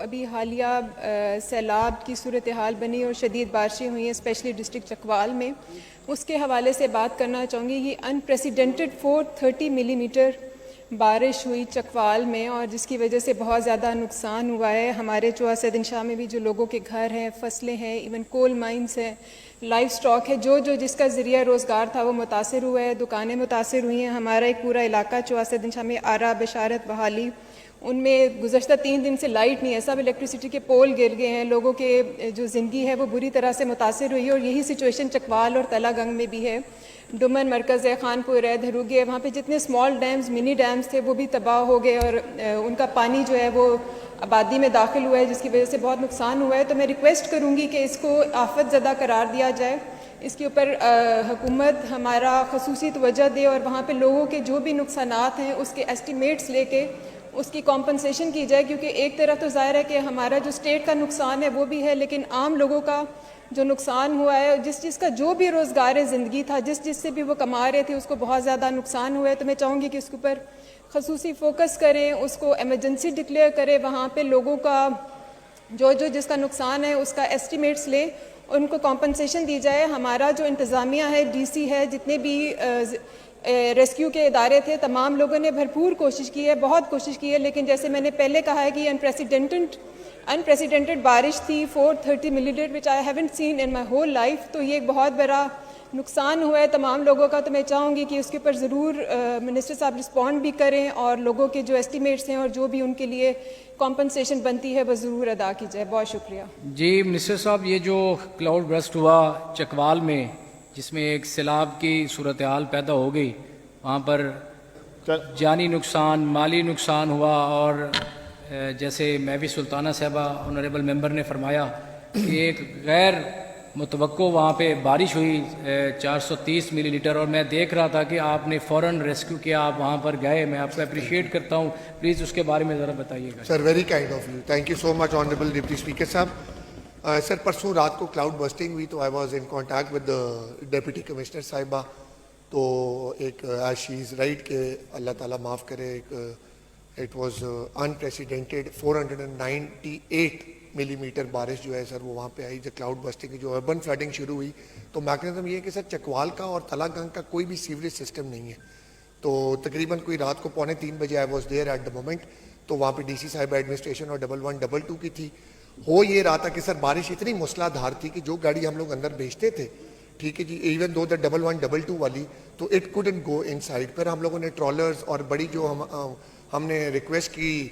ابھی حالیہ سیلاب کی صورتحال بنی اور شدید بارشیں ہوئی ہیں اسپیشلی ڈسٹرکٹ چکوال میں، اس کے حوالے سے بات کرنا چاہوں گی. یہ انپریسیڈنٹڈ 430 ملی میٹر بارش ہوئی چکوال میں، اور جس کی وجہ سے بہت زیادہ نقصان ہوا ہے. ہمارے چوہا سیدن شاہ میں بھی جو لوگوں کے گھر ہیں، فصلیں ہیں، ایون کول مائنز ہیں، لائف سٹاک ہے، جو جس کا ذریعہ روزگار تھا وہ متاثر ہوا ہے. دکانیں متاثر ہوئی ہیں. ہمارا ایک پورا علاقہ چوہا سیدن شاہ میں آرا، بشارت، بحالی، ان میں گزشتہ 3 دن سے لائٹ نہیں ہے، سب الیکٹریسٹی کے پول گر گئے ہیں. لوگوں کے جو زندگی ہے وہ بری طرح سے متاثر ہوئی ہے، اور یہی سچویشن چکوال اور تلا گنگ میں بھی ہے. ڈومن مرکز ہے، خانپور ہے، دھروگی ہے، وہاں پہ جتنے اسمال ڈیمز، منی ڈیمز تھے وہ بھی تباہ ہو گئے، اور ان کا پانی جو ہے وہ آبادی میں داخل ہوا ہے، جس کی وجہ سے بہت نقصان ہوا ہے. تو میں ریکویسٹ کروں گی کہ اس کو آفت زدہ قرار دیا جائے. اس کے اوپر حکومت ہمارا خصوصی توجہ دے، اور وہاں پہ لوگوں کے جو بھی نقصانات ہیں اس کے ایسٹیمیٹس لے کے اس کی کمپنسیشن کی جائے. کیونکہ ایک طرف تو ظاہر ہے کہ ہمارا جو اسٹیٹ کا نقصان ہے وہ بھی ہے، لیکن عام لوگوں کا جو نقصان ہوا ہے، جس کا جو بھی روزگار زندگی تھا، جس سے بھی وہ کما رہے تھے، اس کو بہت زیادہ نقصان ہوا ہے. تو میں چاہوں گی کہ اس کے اوپر خصوصی فوکس کریں، اس کو ایمرجنسی ڈکلیئر کریں، وہاں پہ لوگوں کا جو جس کا نقصان ہے اس کا ایسٹیمیٹس لیں، ان کو کمپنسیشن دی جائے. ہمارا جو انتظامیہ ہے، ڈی سی ہے، جتنے بھی ریسکیو کے ادارے تھے، تمام لوگوں نے بھرپور کوشش کی ہے، بہت کوشش کی ہے. لیکن جیسے میں نے پہلے کہا ہے کہ یہ انپریسیڈنٹڈ بارش تھی، 430 ملی لیٹر وچ I haven't seen in my whole life. تو یہ ایک بہت بڑا نقصان ہوا ہے تمام لوگوں کا. تو میں چاہوں گی کہ اس کے اوپر ضرور منسٹر صاحب رسپونڈ بھی کریں، اور لوگوں کے جو ایسٹیمیٹس ہیں اور جو بھی ان کے لیے کمپنسیشن بنتی ہے وہ ضرور ادا کی جائے. بہت شکریہ. جی منسٹر صاحب، یہ جو کلاؤڈ برسٹ ہوا چکوال میں، جس میں ایک سیلاب کی صورتحال پیدا ہو گئی، وہاں پر جانی نقصان، مالی نقصان ہوا، اور جیسے میوی سلطانہ صاحبہ آنریبل ممبر نے فرمایا کہ ایک غیر متوقع وہاں پہ بارش ہوئی 430 ملی لیٹر، اور میں دیکھ رہا تھا کہ آپ نے فوراً ریسکیو کیا، آپ وہاں پر گئے. میں آپ کو اپریشیٹ کرتا ہوں. پلیز اس کے بارے میں ذرا بتائیے گا. Sir very kind of you, thank you so much honourable deputy speaker صاحب. سر پرسوں رات کو کلاؤڈ برسٹنگ ہوئی تو I was in contact with deputy commissioner صاحبہ. تو ایک ایز شی از رائٹ کہ اللہ تعالیٰ معاف کرے، اٹ واز انپریسیڈنٹڈ 498 ملی میٹر بارش جو ہے سر وہ وہاں پہ آئی. جب کلاؤڈ برسٹنگ کی جو اربن فلڈنگ شروع ہوئی تو میکنزم یہ ہے کہ سر چکوال کا اور تلا گنگ کا کوئی بھی سیوریج سسٹم نہیں ہے. تو تقریباً کوئی رات کو 2:45 بجے I was there at the moment. تو وہاں پہ ڈی سی صاحب ایڈمنسٹریشن اور 1122 کی تھی. ہو یہ رہا تھا کہ سر بارش اتنی موسلا دھار تھی کہ جو گاڑی ہم لوگ اندر بھیجتے تھے، ٹھیک ہے جی، ایون دو دا 1122 والی، تو it couldn't go inside. پھر ہم لوگوں نے ٹرالرز اور بڑی جو ہم نے ریکویسٹ کی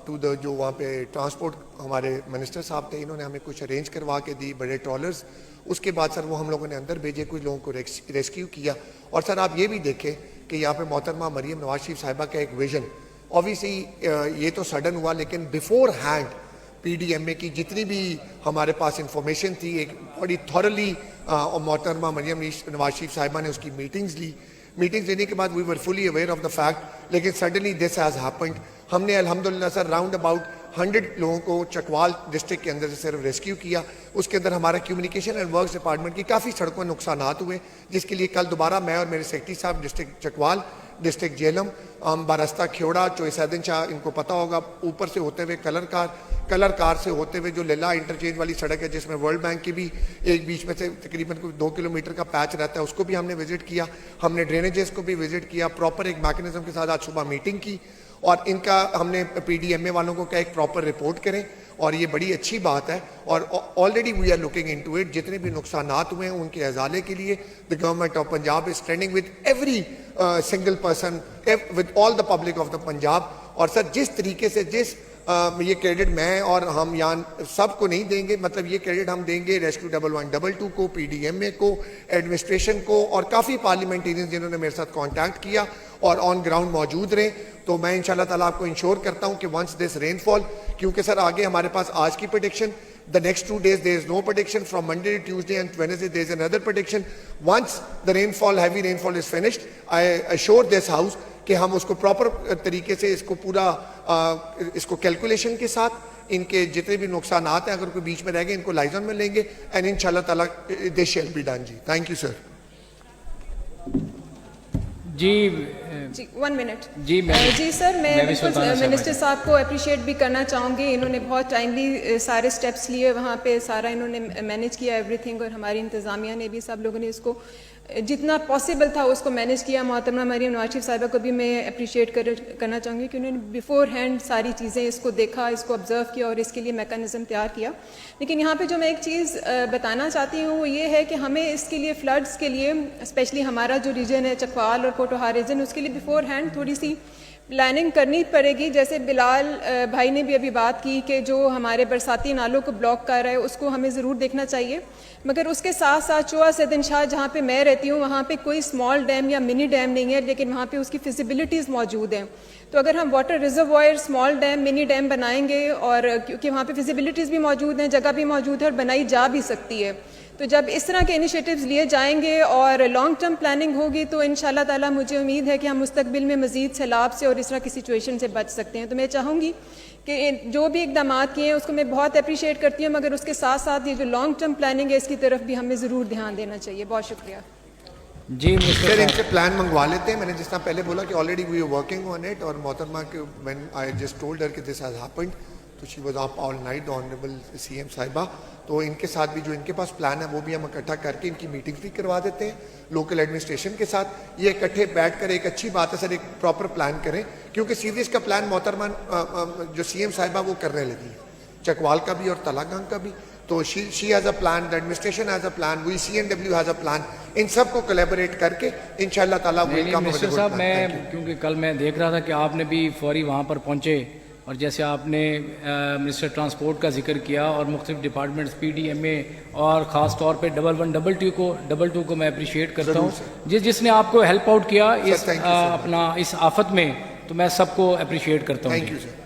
ٹو دا جو وہاں پہ ٹرانسپورٹ ہمارے منسٹر صاحب تھے، انہوں نے ہمیں کچھ ارینج کروا کے دی، بڑے ٹرالرز. اس کے بعد سر وہ ہم لوگوں نے اندر بھیجے، کچھ لوگوں کو ریسکیو کیا. اور سر آپ یہ بھی دیکھیں کہ یہاں پہ محترمہ مریم نواز شریف صاحبہ کا ایک ویژن، اوبیسلی یہ تو سڈن ہوا، لیکن beforehand P D M A کی جتنی بھی ہمارے پاس انفارمیشن تھی، ایک بڑی تھورلی محترمہ مریم نواز شریف صاحبہ نے اس کی میٹنگز لی. میٹنگز لینے کے بعد we were fully aware of the fact, لیکن سڈنلی دس ہیز ہیپنڈ. ہم نے الحمدللہ سر راؤنڈ اباؤٹ 100 لوگوں کو چکوال ڈسٹرکٹ کے اندر سے صرف ریسکیو کیا. اس کے اندر ہمارا کمیونیکیشن اینڈ ورکس ڈپارٹمنٹ کی کافی سڑکوں میں نقصانات ہوئے، جس کے لیے کل دوبارہ میں اور میرے سیکرٹری صاحب ڈسٹرکٹ چکوال، ڈسٹرکٹ جہلم، باراستہ کھیوڑا، چوہے سیدن شاہ، ان کو پتہ ہوگا، اوپر سے ہوتے ہوئے کلر کار سے ہوتے ہوئے جو للا انٹرچینج والی سڑک ہے جس میں ورلڈ بینک کی بھی ایک بیچ میں سے تقریباً 2 کلومیٹر کا پیچ رہتا ہے، اس کو بھی ہم نے وزٹ کیا. ہم نے ڈرینیجز کو بھی وزٹ کیا، پراپر ایک میکنزم کے ساتھ آج صبح میٹنگ کی، اور ان کا ہم نے پی ڈی ایم اے والوں کو کہا ایک پراپر رپورٹ کریں، اور یہ بڑی اچھی بات ہے. اور already we are looking into it. جتنے بھی نقصانات ہوئے ہیں ان کے ازالے کے لیے the government of Punjab is standing with every single person, with all the public of the Punjab. اور سر جس طریقے سے یہ کریڈٹ میں اور ہم یہاں سب کو نہیں دیں گے، مطلب یہ کریڈٹ ہم دیں گے ریسکیو 1122 کو، پی ڈی ایم اے کو، ایڈمنسٹریشن کو، اور کافی پارلیمنٹیرینز جنہوں نے میرے ساتھ کانٹیکٹ کیا اور آن گراؤنڈ موجود رہے. تو میں انشاءاللہ تعالیٰ آپ کو انشور کرتا ہوں کہ ونس دس رین فال، کیونکہ سر آگے ہمارے پاس آج کی prediction, the next 2 days there is no prediction, from Monday to Tuesday and Wednesday there is another prediction. Once the rainfall, heavy rainfall is finished, I assure this house کہ ہم اس کو proper طریقے سے اس کو پورا اس کو کیلکولیشن کے ساتھ ان کے جتنے بھی نقصانات ہیں اگر کوئی بیچ میں رہ گئے ان کو لائزن میں لیں گے، اینڈ انشاءاللہ تعالیٰ دس شیل بی ڈن. جی تھینک یو سر. جی جی 1 منٹ جی میں جی سر میں بھی بالکل سلطانہ صاحبہ منسٹر صاحب کو اپریشیٹ بھی کرنا چاہوں گی. انہوں نے بہت ٹائملی سارے سٹیپس لیے وہاں پہ, سارا انہوں نے مینیج کیا ایوری تھنگ, اور ہماری انتظامیہ نے بھی, سب لوگوں نے اس کو جتنا پاسبل تھا اس کو مینیج کیا. محترمہ مریم نواز شریف صاحبہ کو بھی میں اپریشیٹ کرنا چاہوں گی کہ انہوں نے بیفور ہینڈ ساری چیزیں اس کو دیکھا, اس کو آبزرو کیا اور اس کے لیے میکانزم تیار کیا. لیکن یہاں پہ جو میں ایک چیز بتانا چاہتی ہوں وہ یہ ہے کہ ہمیں اس کے لیے فلڈس کے لیے اسپیشلی ہمارا جو ریجن ہے چکوال اور پوٹوہار ریجن, اس کے لیے بیفور ہینڈ تھوڑی سی پلاننگ کرنی پڑے گی. جیسے بلال بھائی نے بھی ابھی بات کی کہ جو ہمارے برساتی نالوں کو بلاک کر رہا ہے اس کو ہمیں ضرور دیکھنا چاہیے, مگر اس کے ساتھ ساتھ چوہا سیدن شاہ جہاں پہ میں رہتی ہوں وہاں پہ کوئی اسمال ڈیم یا منی ڈیم نہیں ہے, لیکن وہاں پہ اس کی فزیبلٹیز موجود ہیں. تو اگر ہم واٹر ریزروائر اسمال ڈیم منی ڈیم بنائیں گے, اور کیونکہ وہاں پہ فزیبلٹیز بھی موجود ہیں, جگہ بھی موجود ہے اور بنائی جا بھی سکتی ہے, تو جب اس طرح کے انیشیٹوز لیے جائیں گے اور لانگ ٹرم پلاننگ ہوگی تو ان شاء اللہ تعالیٰ مجھے امید ہے کہ ہم مستقبل میں مزید سیلاب سے اور اس طرح کی سچویشن سے بچ سکتے ہیں. تو میں چاہوں گی کہ جو بھی اقدامات کیے ہیں اس کو میں بہت اپریشیٹ کرتی ہوں, مگر اس کے ساتھ ساتھ یہ جو لانگ ٹرم پلاننگ ہے اس کی طرف بھی ہمیں ضرور دھیان دینا چاہیے. بہت شکریہ. جی سر ان سے پلان منگوا لیتے ہیں. میں نے جس طرح پہلے بولا کہ already we are working on it, اور محترمہ کے when I just told her کہ دس ہیز ہیپنڈ تو she was up all night, honourable C M صاحبہ. تو ان کے ساتھ بھی جو ان کے پاس پلان ہے وہ بھی ہم اکٹھا کر کے ان کی میٹنگس بھی کروا دیتے ہیں لوکل ایڈمنسٹریشن کے ساتھ. یہ اکٹھے بیٹھ کر ایک اچھی بات ہے سر, ایک پراپر پلان کریں, کیونکہ سیریز کا پلان محترمہ جو سی ایم صاحبہ وہ کرنے لگی ہے, چکوال کا بھی اور تلاگنگ کا بھی. تو she has a plan, the administration has a plan, V C N W has a plan. ان سب کو کولیبریٹ کر کے ان شاء اللہ تعالیٰ منسٹر صاحب میں کیونکہ کل میں دیکھ رہا تھا کہ آپ نے بھی فوری وہاں پر پہنچے, اور جیسے آپ نے منسٹر ٹرانسپورٹ کا ذکر کیا اور مختلف ڈپارٹمنٹس پی ڈی ایم اے اور خاص طور پہ 1122 کو میں اپریشیٹ کرتا ہوں جس نے آپ کو ہیلپ آؤٹ کیا اس اپنا اس آفت میں, تو میں سب کو اپریشیٹ کرتا ہوں. Thank you sir.